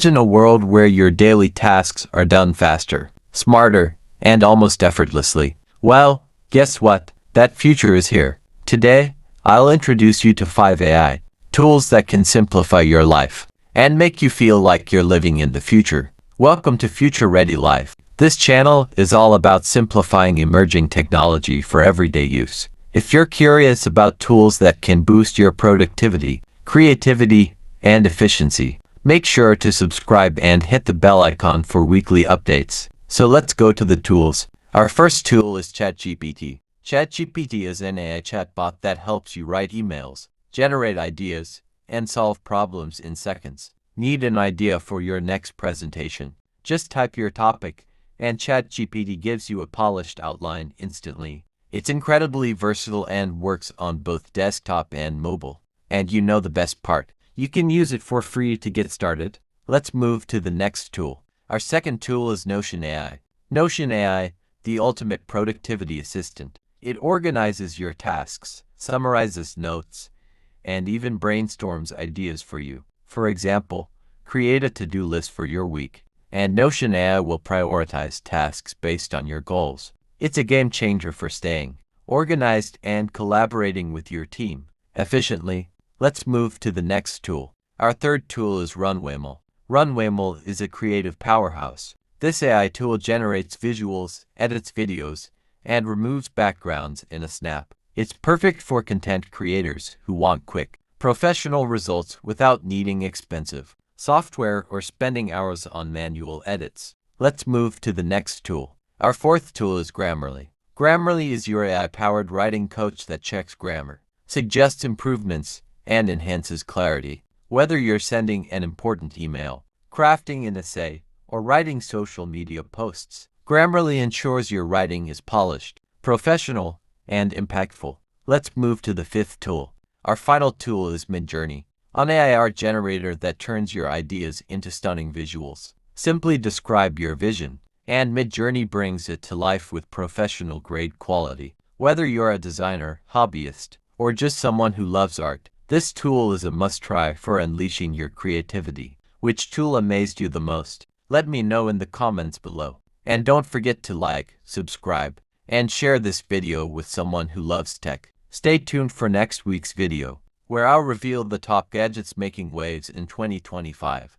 Imagine a world where your daily tasks are done faster, smarter, and almost effortlessly. Well, guess what? That future is here. Today, I'll introduce you to 5 AI tools that can simplify your life and make you feel like you're living in the future. Welcome to Future Ready Life. This channel is all about simplifying emerging technology for everyday use. If you're curious about tools that can boost your productivity, creativity, and efficiency, make sure to subscribe and hit the bell icon for weekly updates. So let's go to the tools. Our first tool is ChatGPT. ChatGPT is an AI chatbot that helps you write emails, generate ideas, and solve problems in seconds. Need an idea for your next presentation? Just type your topic, and ChatGPT gives you a polished outline instantly. It's incredibly versatile and works on both desktop and mobile. And you know the best part. You can use it for free to get started. Let's move to the next tool. Our second tool is Notion AI. Notion AI, the ultimate productivity assistant. It organizes your tasks, summarizes notes, and even brainstorms ideas for you. For example, create a to-do list for your week, and Notion AI will prioritize tasks based on your goals. It's a game changer for staying organized and collaborating with your team efficiently. Let's move to the next tool. Our third tool is RunwayML. RunwayML is a creative powerhouse. This AI tool generates visuals, edits videos, and removes backgrounds in a snap. It's perfect for content creators who want quick, professional results without needing expensive software or spending hours on manual edits. Let's move to the next tool. Our fourth tool is Grammarly. Grammarly is your AI-powered writing coach that checks grammar, suggests improvements, and enhances clarity. Whether you're sending an important email, crafting an essay, or writing social media posts, Grammarly ensures your writing is polished, professional, and impactful. Let's move to the fifth tool. Our final tool is MidJourney, an AI art generator that turns your ideas into stunning visuals. Simply describe your vision, and MidJourney brings it to life with professional-grade quality. Whether you're a designer, hobbyist, or just someone who loves art, this tool is a must-try for unleashing your creativity. Which tool amazed you the most? Let me know in the comments below. And don't forget to like, subscribe, and share this video with someone who loves tech. Stay tuned for next week's video, where I'll reveal the top gadgets making waves in 2025.